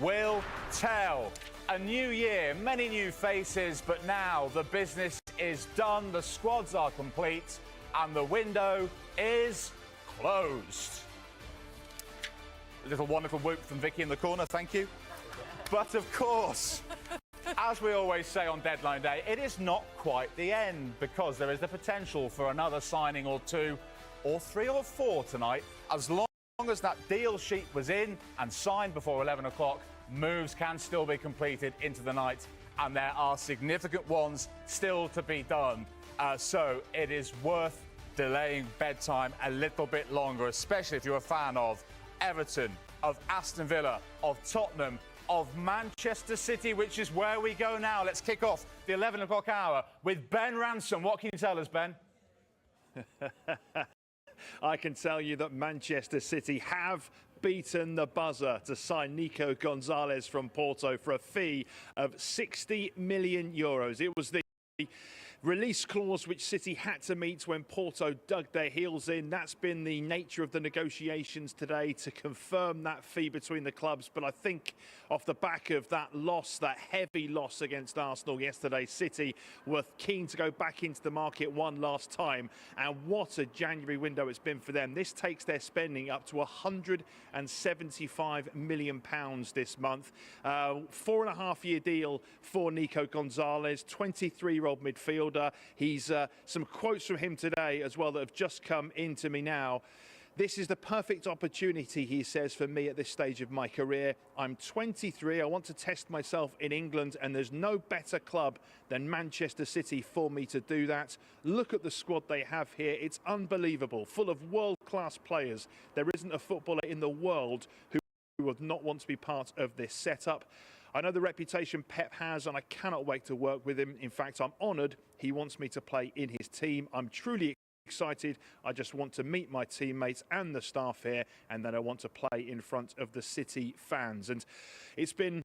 will tell. A new year, many new faces, but now the business is done, the squads are complete, and the window is closed. A little wonderful whoop from Vicky in the corner, thank you. But of course, as we always say on deadline day, it is not quite the end, because there is the potential for another signing or two, or three or four tonight. As long as that deal sheet was in and signed before 11 o'clock, moves can still be completed into the night, and there are significant ones still to be done. So it is worth delaying bedtime a little bit longer, especially if you're a fan of Everton, of Aston Villa, of Tottenham, of Manchester City, which is where we go now. Let's kick off the 11 o'clock hour with Ben Ransom. What can you tell us, Ben? I can tell you that Manchester City have beaten the buzzer to sign Nico Gonzalez from Porto for a fee of €60 million. It was the release clause which City had to meet when Porto dug their heels in. That's been the nature of the negotiations today, to confirm that fee between the clubs. But I think off the back of that loss, that heavy loss against Arsenal yesterday, City were keen to go back into the market one last time. And what a January window it's been for them. This takes their spending up to £175 million this month. 4.5-year deal for Nico Gonzalez, 23-year-old midfielder. He's some quotes from him today as well that have just come into me now. This is the perfect opportunity, he says, for me at this stage of my career. I'm 23, I want to test myself in England, and there's no better club than Manchester City for me to do that. Look at the squad they have here. It's unbelievable, full of world-class players. There isn't a footballer in the world who would not want to be part of this setup. I know the reputation Pep has, and I cannot wait to work with him. In fact, I'm honoured he wants me to play in his team. I'm truly excited. I just want to meet my teammates and the staff here, and then I want to play in front of the City fans. And it's been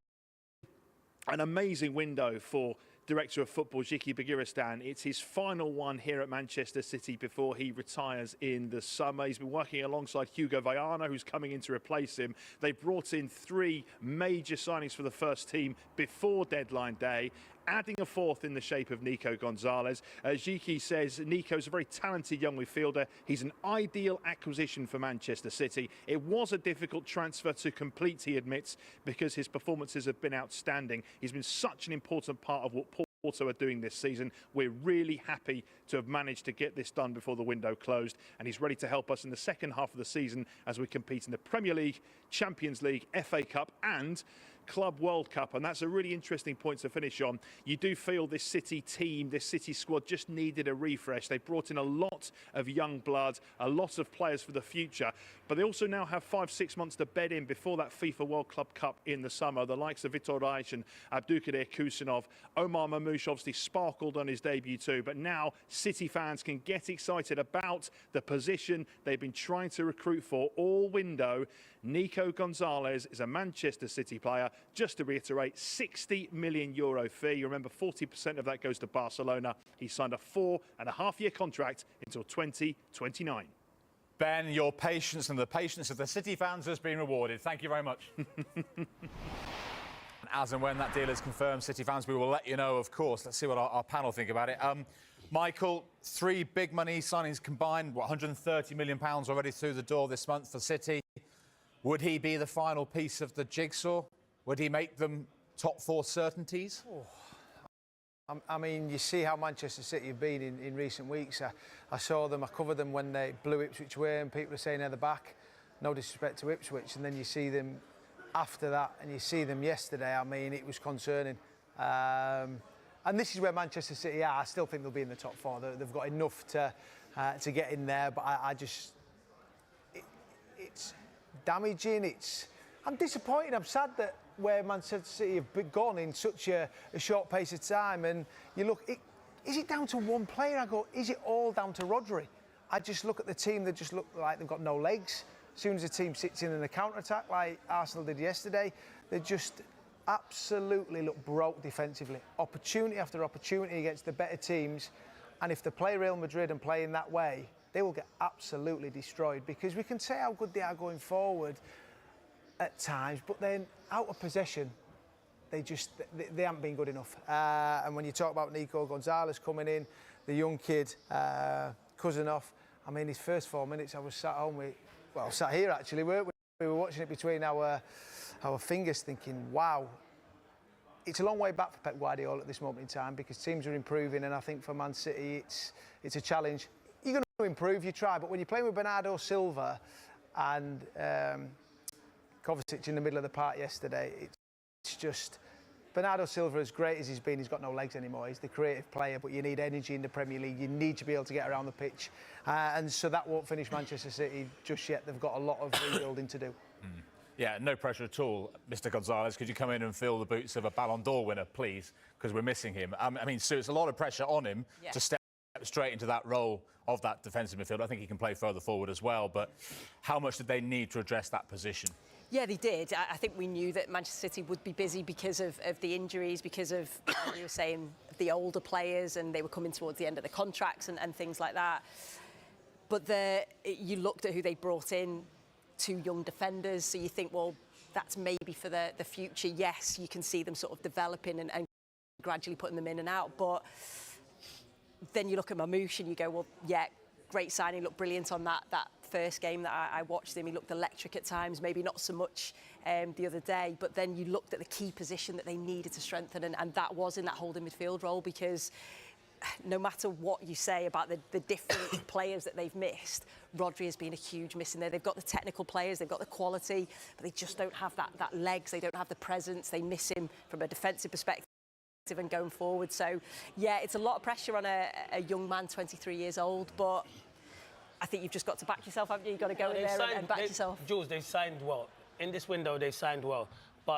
an amazing window for Director of Football Ziki Begiristan. It's his final one here at Manchester City before he retires in the summer. He's been working alongside Hugo Vaiana, who's coming in to replace him. They brought in 3 major signings for the first team before deadline day, adding a fourth in the shape of Nico Gonzalez. Ziki says Nico's a very talented young midfielder. He's an ideal acquisition for Manchester City. It was a difficult transfer to complete, he admits, because his performances have been outstanding. He's been such an important part of what Porto are doing this season. We're really happy to have managed to get this done before the window closed, and he's ready to help us in the second half of the season as we compete in the Premier League, Champions League, FA Cup and Club World Cup. And that's a really interesting point to finish on. You do feel this City team, this City squad just needed a refresh. They brought in a lot of young blood, a lot of players for the future, but they also now have 5-6 months to bed in before that FIFA World Club Cup in the summer. The likes of Vitor Reich and Abdulkadir Kusinov, Omar Mamouche obviously sparkled on his debut too, but now City fans can get excited about the position they've been trying to recruit for all window. Nico Gonzalez is a Manchester City player. Just to reiterate, €60 million fee. You remember 40% of that goes to Barcelona. He signed a 4.5-year contract until 2029. Ben, your patience and the patience of the City fans has been rewarded. Thank you very much. As and when that deal is confirmed, City fans, we will let you know, of course. Let's see what our panel think about it. Michael, 3 big money signings combined, what, £130 million already through the door this month for City. Would he be the final piece of the jigsaw? Would he make them top 4 certainties? Oh. I mean, you see how Manchester City have been in recent weeks. I saw them, I covered them when they blew Ipswich away, and people were saying they're the back. No disrespect to Ipswich. And then you see them after that, and you see them yesterday. I mean, it was concerning. And this is where Manchester City are. I still think they'll be in the top 4. They've got enough to get in there, but I just... It's damaging. I'm disappointed. I'm sad that where Manchester City have gone in such a short pace of time, and you look, is it down to one player? I go, is it all down to Rodri? I just look at the team, they just look like they've got no legs. As soon as the team sits in a counter-attack like Arsenal did yesterday, they just absolutely look broke defensively. Opportunity after opportunity against the better teams, and if they play Real Madrid and play in that way, they will get absolutely destroyed, because we can say how good they are going forward, at times, but then out of possession, they haven't been good enough. And when you talk about Nico Gonzalez coming in, the young kid, Cousinov, I mean, his first 4 minutes, I was sat home with, well, sat here actually, weren't we? We were watching it between our fingers thinking, wow, it's a long way back for Pep Guardiola at this moment in time because teams are improving, and I think for Man City it's a challenge. You're going to improve, you try, but when you're playing with Bernardo Silva and Kovacic in the middle of the park yesterday, it's just... Bernardo Silva, as great as he's been, he's got no legs anymore. He's the creative player, but you need energy in the Premier League. You need to be able to get around the pitch. And so that won't finish Manchester City just yet. They've got a lot of rebuilding to do. Yeah, no pressure at all. Mr. Gonzalez, could you come in and fill the boots of a Ballon d'Or winner, please? Because we're missing him. I mean, Sue, it's a lot of pressure on him to step straight into that role of that defensive midfielder. I think he can play further forward as well, but how much did they need to address that position? Yeah, they did. I think we knew that Manchester City would be busy because of the injuries, because of, you were saying, the older players, and they were coming towards the end of the contracts and things like that. But you looked at who they brought in, 2 young defenders, so you think, well, that's maybe for the future. Yes, you can see them sort of developing and gradually putting them in and out, but then you look at Mamouche and you go, well, yeah, great signing, looked brilliant on that first game that I watched him. He looked electric at times, maybe not so much the other day, but then you looked at the key position that they needed to strengthen, and that was in that holding midfield role, because no matter what you say about the different players that they've missed, Rodri has been a huge miss in there. They've got the technical players, they've got the quality, but they just don't have that legs, they don't have the presence. They miss him from a defensive perspective and going forward. So, yeah, it's a lot of pressure on a young man, 23 years old, but I think you've just got to back yourself, haven't you? You've got to go in there and back yourself. Jules, they've signed well. In this window, they've signed well,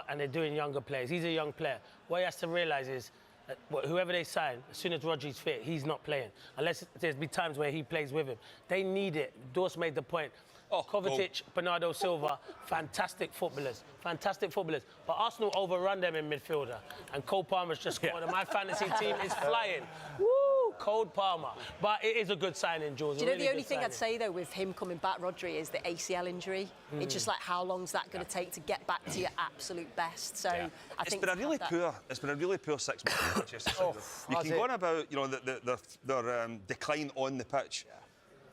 and they're doing younger players. He's a young player. What he has to realise is that whoever they sign, as soon as Rodri's fit, he's not playing. Unless there's be times where he plays with him. They need it. Dorse made the point. Kovacic, Bernardo Silva, fantastic footballers. Fantastic footballers. But Arsenal overrun them in midfielder. And Cole Palmer's just scored. And my fantasy team is flying. Woo! Cole Palmer. But it is a good signing, Jules. Do you know the only thing I'd say, though, with him coming back, Rodri, is the ACL injury. It's just like, how long's that going to take to get back to your absolute best? So I think it's been a really poor 6 months for Manchester City. You can go on about, you know, their decline on the pitch.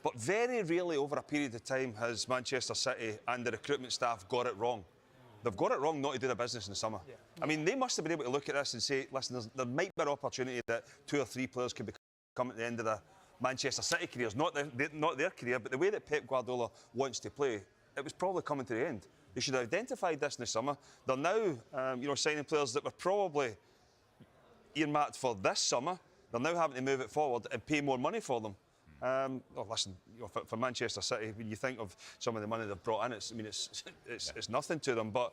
But very rarely over a period of time has Manchester City and the recruitment staff got it wrong. They've got it wrong not to do their business in the summer. I mean, they must have been able to look at this and say, listen, there might be an opportunity that 2 or 3 players could become at the end of the Manchester City careers. Not their career, but the way that Pep Guardiola wants to play, it was probably coming to the end. They should have identified this in the summer. They're now, you know, signing players that were probably earmarked for this summer. They're now having to move it forward and pay more money for them. Listen, you know, for Manchester City, when you think of some of the money they've brought in, it's nothing to them. But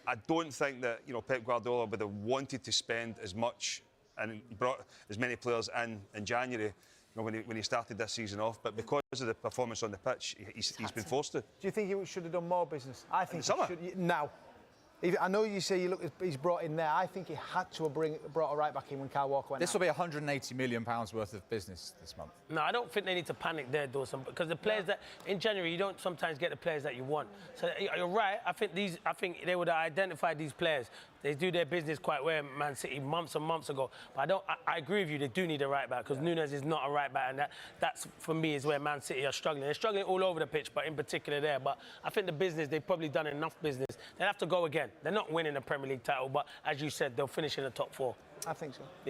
I don't think that, you know, Pep Guardiola would have wanted to spend as much and brought as many players in January, you know, when he started this season off. But because of the performance on the pitch, he's been forced to. Do you think he should have done more business? I think he should now. I know you say he's brought in there. I think he had to have brought a right back in when Kyle Walker went out. This will be £180 million worth of business this month. No, I don't think they need to panic there, Dawson, because the players that in January you don't sometimes get the players that you want. So you're right. I think they would have identified these players. They do their business quite well, Man City, months and months ago. But I agree with you. They do need a right back because Nunes is not a right back, and that's for me is where Man City are struggling. They're struggling all over the pitch, but in particular there. But I think the business, they've probably done enough business. They have to go again. They're not winning the Premier League title, but as you said, they'll finish in the top 4. I think so. Yeah.